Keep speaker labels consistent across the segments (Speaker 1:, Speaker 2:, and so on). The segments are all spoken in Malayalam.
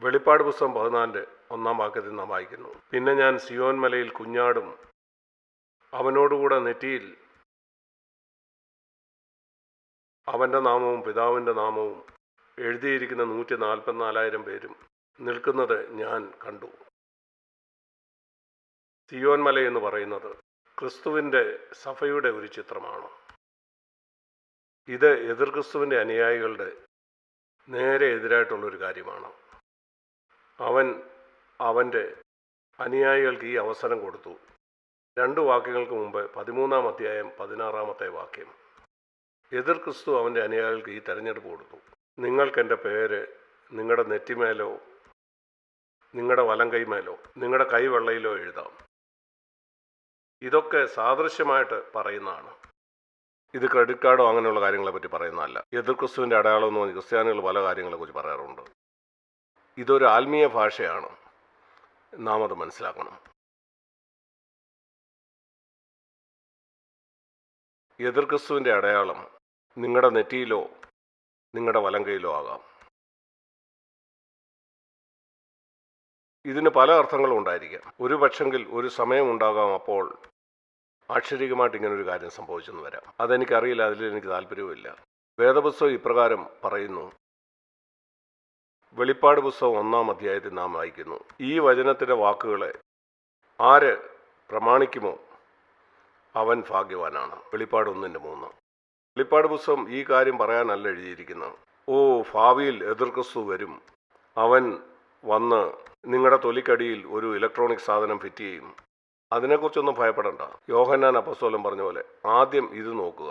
Speaker 1: വെളിപ്പാട് പുസ്തകം 14 1-ാം വാക്യത്തിൽ നാം വായിക്കുന്നു, പിന്നെ ഞാൻ സിയോൻ മലയിൽ കുഞ്ഞാടും അവനോടുകൂടെ നെറ്റിയിൽ അവൻ്റെ നാമവും പിതാവിൻ്റെ നാമവും എഴുതിയിരിക്കുന്ന 144,000 പേരും നിൽക്കുന്നത് ഞാൻ കണ്ടു. സിയോൻ മല എന്ന് പറയുന്നത് ക്രിസ്തുവിൻ്റെ സഭയുടെ ഒരു ചിത്രമാണ്. ഇത് എതിർ ക്രിസ്തുവിൻ്റെ അനുയായികളുടെ നേരെ എതിരായിട്ടുള്ളൊരു കാര്യമാണ്. അവൻ അവൻ്റെ അനുയായികൾക്ക് ഈ അവസരം കൊടുത്തു. 2 വാക്യങ്ങൾക്ക് മുമ്പ് 13-ാം അധ്യായം 16-ാമത്തെ വാക്യം, എതിർ ക്രിസ്തു അവൻ്റെ അനുയായികൾക്ക് ഈ തെരഞ്ഞെടുപ്പ് കൊടുത്തു. നിങ്ങൾക്കെൻ്റെ പേര് നിങ്ങളുടെ നെറ്റിമേലോ നിങ്ങളുടെ വലം കൈമേലോ നിങ്ങളുടെ കൈവെള്ളയിലോ എഴുതാം. ഇതൊക്കെ സാദൃശ്യമായിട്ട് പറയുന്നതാണ്. ഇത് ക്രെഡിറ്റ് കാർഡോ അങ്ങനെയുള്ള കാര്യങ്ങളെ പറ്റി പറയുന്നതല്ല. എതിർ ക്രിസ്തുവിൻ്റെ അടയാളം എന്ന് പറഞ്ഞ് ക്രിസ്ത്യാനികൾ പല കാര്യങ്ങളെക്കുറിച്ച് പറയാറുണ്ട്. ഇതൊരു ആത്മീയ ഭാഷയാണ്, നാം അത് മനസ്സിലാക്കണം. എതിർ ക്രിസ്തുവിൻ്റെ അടയാളം നിങ്ങളുടെ നെറ്റിയിലോ നിങ്ങളുടെ വലം കൈയിലോ ആകാം. ഇതിന് പല അർത്ഥങ്ങളും ഉണ്ടായിരിക്കാം. ഒരു പക്ഷെങ്കിൽ ഒരു സമയം ഉണ്ടാകാം അപ്പോൾ ആക്ഷരികമായിട്ട് ഇങ്ങനൊരു കാര്യം സംഭവിച്ചെന്ന് വരാം. അതെനിക്കറിയില്ല, അതിലെനിക്ക് താല്പര്യവുമില്ല. വേദപുസ്തകം ഇപ്രകാരം പറയുന്നു. വെളിപ്പാട് പുസ്തകം 1-ാം അധ്യായത്തിൽ നാം വായിക്കുന്നു, ഈ വചനത്തിൻ്റെ വാക്കുകളെ ആര് പ്രമാണിക്കുമോ അവൻ ഭാഗ്യവാനാണ്. വെളിപ്പാട് 1:3. വെളിപ്പാട് പുസ്തകം ഈ കാര്യം പറയാനല്ല എഴുതിയിരിക്കുന്നത്. ഭാവിയിൽ എതിർ ക്രിസ്തു വരും, അവൻ വന്ന് നിങ്ങളുടെ തൊലിക്കടിയിൽ ഒരു ഇലക്ട്രോണിക് സാധനം ഫിറ്റ് ചെയ്യും. അതിനെക്കുറിച്ചൊന്നും ഭയപ്പെടണ്ട. യോഹന്നാൻ അപ്പോസ്തലൻ പറഞ്ഞ പോലെ ആദ്യം ഇത് നോക്കുക.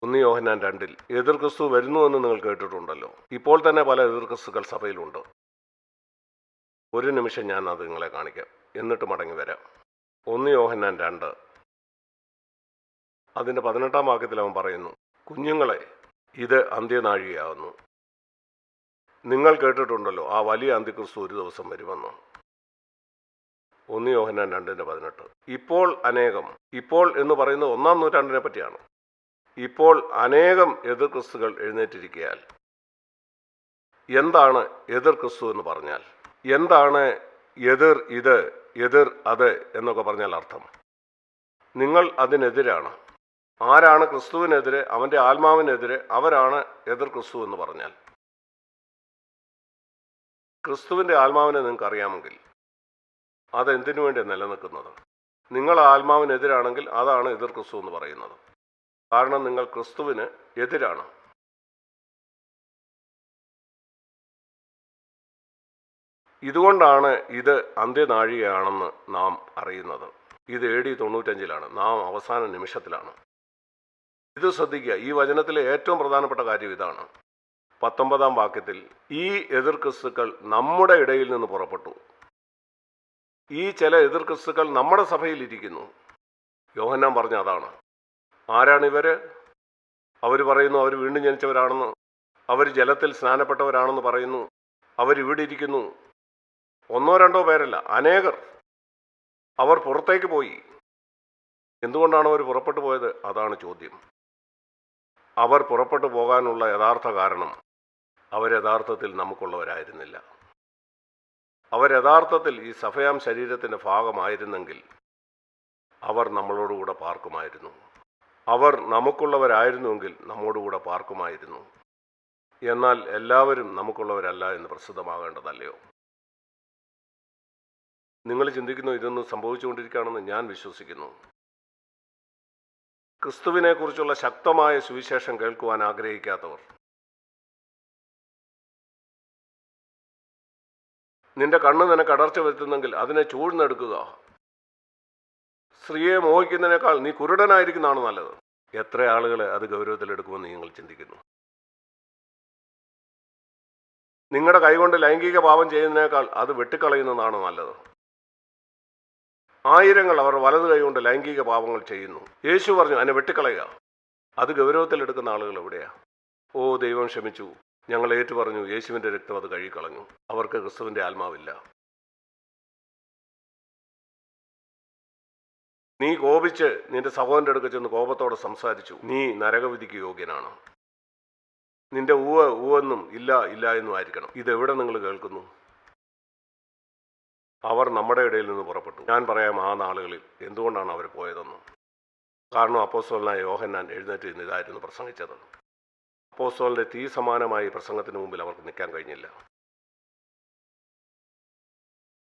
Speaker 1: 1 യോഹന്നാൻ 2 എതിർ ക്രിസ്തു വരുന്നുവെന്ന് നിങ്ങൾ കേട്ടിട്ടുണ്ടല്ലോ. ഇപ്പോൾ തന്നെ പല എതിർ ക്രിസ്തുക്കൾ സഭയിലുണ്ട്. ഒരു നിമിഷം ഞാൻ അത് നിങ്ങളെ കാണിക്കാം, എന്നിട്ട് മടങ്ങി വരാം. 1 യോഹന്നാൻ 2 അതിൻ്റെ 18-ാം വാക്യത്തിൽ അവൻ പറയുന്നു, കുഞ്ഞുങ്ങളെ, ഇത് അന്ത്യനാഴികയാകുന്നു. നിങ്ങൾ കേട്ടിട്ടുണ്ടല്ലോ ആ വലിയ അന്ത്യക്രിസ്തു ഒരു ദിവസം വരുമെന്ന്. 1 യോഹന്നാൻ 2:18. ഇപ്പോൾ എന്ന് പറയുന്നത് 1-ാം നൂറ്റാണ്ടിനെ പറ്റിയാണ്. ഇപ്പോൾ അനേകം എതിർ ക്രിസ്തുകൾ എഴുന്നേറ്റിരിക്കയാൽ. എന്താണ് എതിർ ക്രിസ്തു എന്ന് പറഞ്ഞാൽ? എന്താണ് എതിർ ഇത്, എതിർ അത് എന്നൊക്കെ പറഞ്ഞാൽ അർത്ഥം? നിങ്ങൾ അതിനെതിരാണ്. ആരാണ് ക്രിസ്തുവിനെതിരെ, അവൻ്റെ ആത്മാവിനെതിരെ? അവരാണ് എതിർ ക്രിസ്തു എന്ന് പറഞ്ഞാൽ. ക്രിസ്തുവിൻ്റെ ആത്മാവിനെ നിങ്ങൾക്ക് അറിയാമെങ്കിൽ അതെന്തിനു വേണ്ടി നിലനിൽക്കുന്നത്? നിങ്ങൾ ആത്മാവിനെതിരാണെങ്കിൽ അതാണ് എതിർ ക്രിസ്തു എന്ന് പറയുന്നത്. കാരണം നിങ്ങൾ ക്രിസ്തുവിന് എതിരാണ്. ഇതുകൊണ്ടാണ് ഇത് അന്ത്യനാഴികയാണെന്ന് നാം അറിയുന്നത്. ഇത് AD 95-ലാണ്. നാം അവസാന നിമിഷത്തിലാണ്. ഇത് ശ്രദ്ധിക്കുക. ഈ വചനത്തിലെ ഏറ്റവും പ്രധാനപ്പെട്ട കാര്യം ഇതാണ്. 19-ാം വാക്യത്തിൽ ഈ എതിർ ക്രിസ്തുക്കൾ നമ്മുടെ ഇടയിൽ നിന്ന് പുറപ്പെട്ടു. ഈ ചില എതിർ ക്രിസ്തുക്കൾ നമ്മുടെ സഭയിലിരിക്കുന്നു. യോഹന്നാൻ പറഞ്ഞ അതാണ്. ആരാണിവര്? അവർ പറയുന്നു അവർ വീണ്ടും ജനിച്ചവരാണെന്ന്. അവർ ജലത്തിൽ സ്നാനപ്പെട്ടവരാണെന്ന് പറയുന്നു. അവരിവിടെ ഇരിക്കുന്നു. 1-2 പേരല്ല, അനേകർ. അവർ പുറത്തേക്ക് പോയി. എന്തുകൊണ്ടാണ് അവർ പുറപ്പെട്ടു പോയത്? അതാണ് ചോദ്യം. അവർ പുറപ്പെട്ടു പോകാനുള്ള യഥാർത്ഥ കാരണം അവർ യഥാർത്ഥത്തിൽ നമുക്കുള്ളവരായിരുന്നില്ല. അവർ യഥാർത്ഥത്തിൽ ഈ സഭയാം ശരീരത്തിൻ്റെ ഭാഗമായിരുന്നെങ്കിൽ അവർ നമ്മളോടുകൂടെ പാർക്കുമായിരുന്നു. അവർ നമുക്കുള്ളവരായിരുന്നുവെങ്കിൽ നമ്മോടുകൂടെ പാർക്കുമായിരുന്നു. എന്നാൽ എല്ലാവരും നമുക്കുള്ളവരല്ല എന്ന് പ്രസിദ്ധമാകേണ്ടതല്ലയോ? നിങ്ങൾ ചിന്തിക്കുന്നു ഇതൊന്നും സംഭവിച്ചുകൊണ്ടിരിക്കുകയാണെന്ന് ഞാൻ വിശ്വസിക്കുന്നു. ക്രിസ്തുവിനെക്കുറിച്ചുള്ള ശക്തമായ സുവിശേഷം കേൾക്കുവാൻ ആഗ്രഹിക്കാത്തവർ, നിന്റെ കണ്ണ് നിനക്ക് അടർച്ച വരുത്തുന്നെങ്കിൽ അതിനെ ചൂഴ്ന്നെടുക്കുക. സ്ത്രീയെ മോഹിക്കുന്നതിനേക്കാൾ നീ കുരുടനായിരിക്കുന്നതാണ് നല്ലത്. എത്ര ആളുകൾ അത് ഗൗരവത്തിലെടുക്കുമെന്ന് നിങ്ങൾ ചിന്തിക്കുന്നു? നിങ്ങളുടെ കൈകൊണ്ട് ലൈംഗിക പാപം ചെയ്യുന്നതിനേക്കാൾ അത് വെട്ടിക്കളയുന്നതാണ് നല്ലത്. ആയിരങ്ങൾ അവർ വലത് കൈകൊണ്ട് ലൈംഗിക പാപങ്ങൾ ചെയ്യുന്നു. യേശു പറഞ്ഞു അതിനെ വെട്ടിക്കളയുക. അത് ഗൗരവത്തിലെടുക്കുന്ന ആളുകൾ എവിടെയാ? ദൈവം ക്ഷമിച്ചു, ഞങ്ങൾ ഏറ്റു പറഞ്ഞു, യേശുവിൻ്റെ രക്തം അത് കഴുകിക്കളഞ്ഞു. അവർക്ക് ക്രിസ്തുവിൻ്റെ ആത്മാവില്ല. നീ കോപിച്ച് നിന്റെ സഹോദരൻ്റെ അടുക്കൽ ചെന്ന് കോപത്തോടെ സംസാരിച്ചു, നീ നരകവിധിക്ക് യോഗ്യനാണ്. നിന്റെ ഊവെന്നും ഇല്ല എന്നും ആയിരിക്കണം. ഇതെവിടെ നിങ്ങൾ കേൾക്കുന്നു? അവർ നമ്മുടെ ഇടയിൽ നിന്ന് പുറപ്പെട്ടു. ഞാൻ പറയാം ആ നാളുകളിൽ എന്തുകൊണ്ടാണ് അവർ പോയതെന്ന്. കാരണം അപ്പോസ്തലനായ യോഹന്നാൻ എഴുന്നേറ്റ് നിന്ന് ഇതായിരുന്നു പ്രസംഗിച്ചത്. അപ്പോസ്തലന്റെ തീ സമാനമായ ഈ പ്രസംഗത്തിന് മുമ്പിൽ അവർക്ക് നിൽക്കാൻ കഴിഞ്ഞില്ല.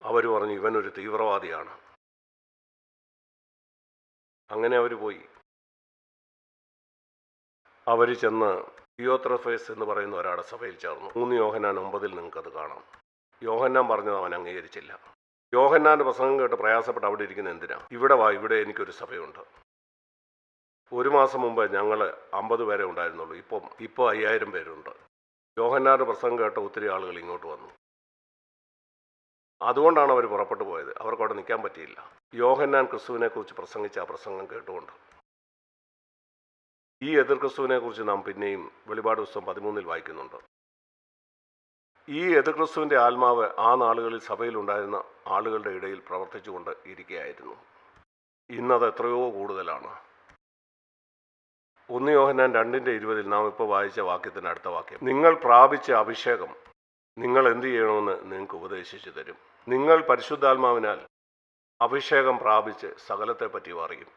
Speaker 1: അവർ പറഞ്ഞു, ഇവനൊരു തീവ്രവാദിയാണ്. അങ്ങനെ അവർ പോയി. അവർ ചെന്ന് തിയോത്രഫേസ് എന്ന് പറയുന്ന ഒരാളുടെ സഭയിൽ ചേർന്നു. 3 യോഹന്നാൻ 9 നിങ്ങൾക്കത് കാണാം. യോഹന്നാൻ പറഞ്ഞത് അവൻ അംഗീകരിച്ചില്ല. യോഹന്നാന്റെ പ്രസംഗം കേട്ട് പ്രയാസപ്പെട്ട് അവിടെ ഇരിക്കുന്ന എന്തിനാ? ഇവിടെ വാ, ഇവിടെ എനിക്കൊരു സഭയുണ്ട്. 1 മാസം മുമ്പ് ഞങ്ങൾ 50 പേരെ ഉണ്ടായിരുന്നുള്ളൂ. ഇപ്പോൾ 5000 പേരുണ്ട്. യോഹന്നാന്റെ പ്രസംഗം കേട്ട ഒത്തിരി ആളുകൾ ഇങ്ങോട്ട് വന്നു. അതുകൊണ്ടാണ് അവർ പുറപ്പെട്ടു പോയത്. അവർക്ക് അവിടെ നിൽക്കാൻ പറ്റിയില്ല. യോഹന്നാൻ ക്രിസ്തുവിനെ കുറിച്ച് പ്രസംഗിച്ച ആ പ്രസംഗം കേട്ടുകൊണ്ട്. ഈ എതിർ ക്രിസ്തുവിനെ കുറിച്ച് നാം പിന്നെയും വെളിപാട് പുസ്തകം 13 വായിക്കുന്നുണ്ട്. ഈ എതിർ ക്രിസ്തുവിൻ്റെ ആത്മാവ് ആ നാളുകളിൽ സഭയിലുണ്ടായിരുന്ന ആളുകളുടെ ഇടയിൽ പ്രവർത്തിച്ചുകൊണ്ട് ഇരിക്കുകയായിരുന്നു. ഇന്നത് എത്രയോ കൂടുതലാണ്. 1 യോഹന്നാൻ 2:20 നാം ഇപ്പോൾ വായിച്ച വാക്യത്തിൻ്റെ അടുത്ത വാക്യം, നിങ്ങൾ പ്രാപിച്ച അഭിഷേകം നിങ്ങൾ എന്ത് ചെയ്യണമെന്ന് നിങ്ങൾക്ക് ഉപദേശിച്ചു തരും. നിങ്ങൾ പരിശുദ്ധാത്മാവിനാൽ അഭിഷേകം പ്രാപിച്ച് സകലത്തെ പറ്റി അറിയും.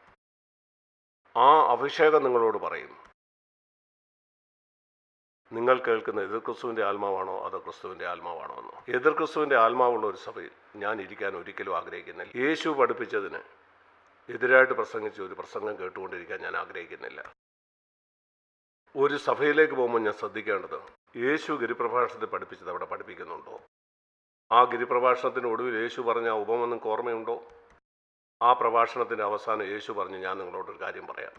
Speaker 1: ആ അഭിഷേകം നിങ്ങളോട് പറയും. നിങ്ങൾ കേൾക്കുന്ന എതിർ ക്രിസ്തുവിൻ്റെ ആത്മാവാണോ അതോ ക്രിസ്തുവിൻ്റെ ആത്മാവാണോ എന്ന്. എതിർ ക്രിസ്തുവിൻ്റെ ആത്മാവുള്ള ഒരു സഭയിൽ ഞാൻ ഇരിക്കാൻ ഒരിക്കലും ആഗ്രഹിക്കുന്നില്ല. യേശു പഠിപ്പിച്ചതിന് എതിരായിട്ട് പ്രസംഗിച്ച ഒരു പ്രസംഗം കേട്ടുകൊണ്ടിരിക്കാൻ ഞാൻ ആഗ്രഹിക്കുന്നില്ല. ഒരു സഭയിലേക്ക് പോകുമ്പോൾ ഞാൻ ശ്രദ്ധിക്കേണ്ടത്, യേശു ഗിരിപ്രഭാഷണത്തിൽ പഠിപ്പിച്ചത് അവിടെ പഠിപ്പിക്കുന്നുണ്ടോ? ആ ഗിരിപ്രഭാഷണത്തിന് ഒടുവിൽ യേശു പറഞ്ഞ ആ ഉപമ നിങ്ങൾക്ക് ഓർമ്മയുണ്ടോ? ആ പ്രഭാഷണത്തിൻ്റെ അവസാനം യേശു പറഞ്ഞു, ഞാൻ നിങ്ങളോടൊരു കാര്യം പറയാം.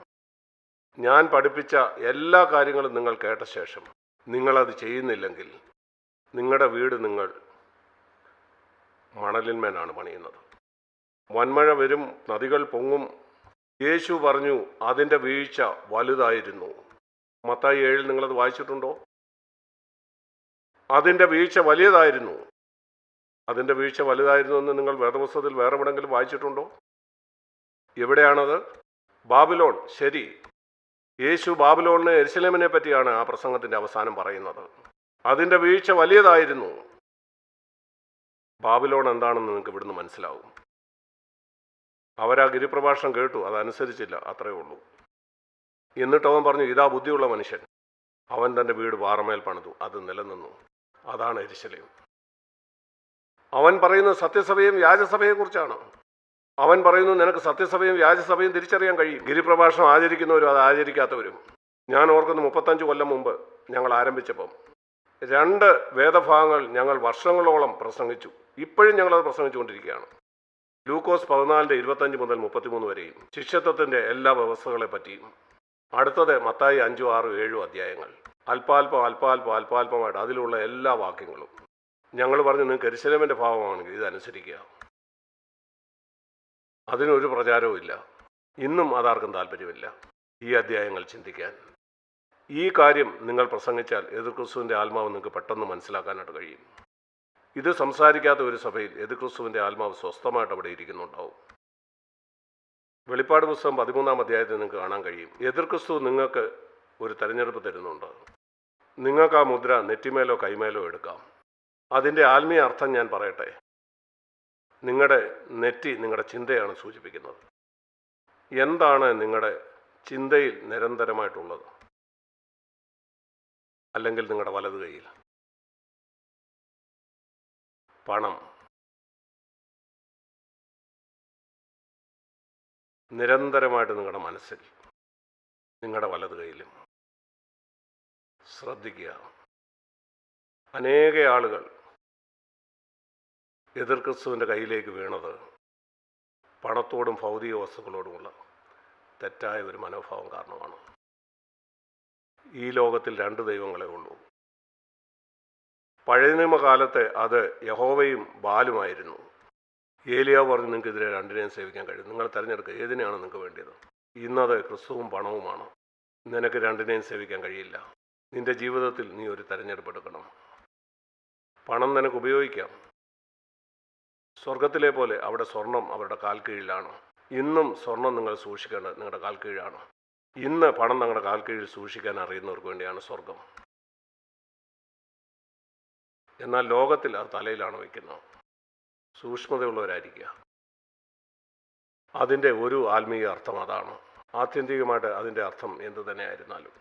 Speaker 1: ഞാൻ പഠിപ്പിച്ച എല്ലാ കാര്യങ്ങളും നിങ്ങൾ കേട്ട ശേഷം നിങ്ങളത് ചെയ്യുന്നില്ലെങ്കിൽ നിങ്ങളുടെ വീട് നിങ്ങൾ മണലിന്മേലാണ് പണിയുന്നത്. വൻമഴ വരും, നദികൾ പൊങ്ങും. യേശു പറഞ്ഞു അതിൻ്റെ വീഴ്ച വലുതായിരുന്നു. മത്തായി 7 നിങ്ങളത് വായിച്ചിട്ടുണ്ടോ? അതിൻ്റെ വീഴ്ച വലിയതായിരുന്നു. അതിൻ്റെ വീഴ്ച വലുതായിരുന്നു എന്ന് നിങ്ങൾ വേദപുസ്തകത്തിൽ വേറെ എവിടെയെങ്കിലും വായിച്ചിട്ടുണ്ടോ? എവിടെയാണത്? ബാബിലോൺ. ശരി, യേശു ബാബിലോണിനെ യെരുശലേമിനെ പറ്റിയാണ് ആ പ്രസംഗത്തിൻ്റെ അവസാനം പറയുന്നത്. അതിൻ്റെ വീഴ്ച വലിയതായിരുന്നു. ബാബിലോൺ എന്താണെന്ന് നിങ്ങൾക്ക് ഇവിടുന്ന് മനസ്സിലാവും. അവരാ ഗിരിപ്രഭാഷണം കേട്ടു, അതനുസരിച്ചില്ല, അത്രയേ ഉള്ളൂ. എന്നിട്ട് അവൻ പറഞ്ഞു, ഇതാ ബുദ്ധിയുള്ള മനുഷ്യൻ, അവൻ തൻ്റെ വീട് പാറമേൽ പണിതു, അത് നിലനിന്നു. അതാണ് യെരുശലേം. അവൻ പറയുന്നത് സത്യസഭയും വ്യാജസഭയെക്കുറിച്ചാണ്. അവൻ പറയുന്നു നിനക്ക് സത്യസഭയും വ്യാജസഭയും തിരിച്ചറിയാൻ കഴിയും. ഗിരിപ്രഭാഷണം ആചരിക്കുന്നവരും അത് ആചരിക്കാത്തവരും. ഞാൻ ഓർക്കുന്നു 35 കൊല്ലം മുമ്പ് ഞങ്ങൾ ആരംഭിച്ചപ്പം 2 വേദഭാഗങ്ങൾ ഞങ്ങൾ വർഷങ്ങളോളം പ്രസംഗിച്ചു. ഇപ്പോഴും ഞങ്ങളത് പ്രസംഗിച്ചുകൊണ്ടിരിക്കുകയാണ്. ലൂക്കോസ് 14:25 മുതൽ 33 വരെയും ശിഷ്യത്വത്തിൻ്റെ എല്ലാ വ്യവസ്ഥകളെ പറ്റിയും. അടുത്തത് മത്തായി 5, 6, 7 അധ്യായങ്ങൾ. അല്പാൽപ്പം അല്പാൽപ്പം അല്പാൽപ്പമായിട്ട് അതിലുള്ള എല്ലാ വാക്യങ്ങളും. ഞങ്ങൾ പറഞ്ഞു നിങ്ങൾക്ക് യെരുശലേമിൻ്റെ ഭാവമാണെങ്കിൽ ഇതനുസരിക്കുക. അതിനൊരു പ്രചാരവും ഇല്ല. ഇന്നും അതാർക്കും താല്പര്യമില്ല ഈ അധ്യായങ്ങൾ ചിന്തിക്കാൻ. ഈ കാര്യം നിങ്ങൾ പ്രസംഗിച്ചാൽ എതിർ ക്രിസ്തുവിൻ്റെ ആത്മാവ് നിങ്ങൾക്ക് പെട്ടെന്ന് മനസ്സിലാക്കാനായിട്ട് കഴിയും. ഇത് സംസാരിക്കാത്ത ഒരു സഭയിൽ എതിർ ക്രിസ്തുവിൻ്റെ ആത്മാവ് സ്വസ്ഥമായിട്ട് അവിടെ ഇരിക്കുന്നുണ്ടാവും. വെളിപ്പാട് പുസ്തകം 13-ാം അധ്യായത്തിൽ നിങ്ങൾക്ക് കാണാൻ കഴിയും. എതിർ ക്രിസ്തു നിങ്ങൾക്ക് ഒരു തെരഞ്ഞെടുപ്പ് തരുന്നുണ്ട്. നിങ്ങൾക്ക് ആ മുദ്ര നെറ്റിമേലോ കൈമേലോ എടുക്കാം. അതിൻ്റെ ആത്മീയ അർത്ഥം ഞാൻ പറയട്ടെ. നിങ്ങളുടെ നെറ്റി നിങ്ങളുടെ ചിന്തയാണ് സൂചിപ്പിക്കുന്നത്. എന്താണ് നിങ്ങളുടെ ചിന്തയിൽ നിരന്തരമായിട്ടുള്ളത്? അല്ലെങ്കിൽ നിങ്ങളുടെ വലത് കൈയിൽ പണം, നിരന്തരമായിട്ട് നിങ്ങളുടെ മനസ്സിൽ, നിങ്ങളുടെ വലത് കൈയിലും. ശ്രദ്ധിക്കുക. അനേക ആളുകൾ എതിർ ക്രിസ്തുവിൻ്റെ കയ്യിലേക്ക് വീണത് പണത്തോടും ഭൗതിക വസ്തുക്കളോടുമുള്ള തെറ്റായ ഒരു മനോഭാവം കാരണമാണ്. ഈ ലോകത്തിൽ 2 ദൈവങ്ങളെ ഉള്ളൂ. പഴയ നിയമകാലത്ത് അത് യഹോവയും ബാലുമായിരുന്നു. ഏലിയാവ് പറഞ്ഞു നിങ്ങൾക്കെതിരെ 2നെയും സേവിക്കാൻ കഴിയും, നിങ്ങൾ തിരഞ്ഞെടുക്കുക, ഏതിനെയാണ് നിങ്ങൾക്ക് വേണ്ടിയത്. ഇന്നത് ക്രിസ്തുവും പണവുമാണ്. നിനക്ക് 2നെയും സേവിക്കാൻ കഴിയില്ല. നിന്റെ ജീവിതത്തിൽ നീ ഒരു തിരഞ്ഞെടുപ്പ് എടുക്കണം. പണം നിനക്ക് ഉപയോഗിക്കാം. സ്വർഗത്തിലെ പോലെ അവിടെ സ്വർണം അവരുടെ കാൽ കീഴിലാണ്. ഇന്നും സ്വർണം നിങ്ങൾ സൂക്ഷിക്കേണ്ടത് നിങ്ങളുടെ കാൽ കീഴാണ്. ഇന്ന് പണം നിങ്ങളുടെ കാൽ കീഴിൽ സൂക്ഷിക്കാൻ അറിയുന്നവർക്ക് വേണ്ടിയാണ് സ്വർഗം. എന്നാൽ ലോകത്തിൽ അത് തലയിലാണ് വയ്ക്കുന്നത്. സൂക്ഷ്മതയുള്ളവരായിരിക്കുക. അതിൻ്റെ ഒരു ആത്മീയ അർത്ഥം അതാണ്. ആത്യന്തികമായിട്ട് അതിൻ്റെ അർത്ഥം എന്തു തന്നെയായിരുന്നാലും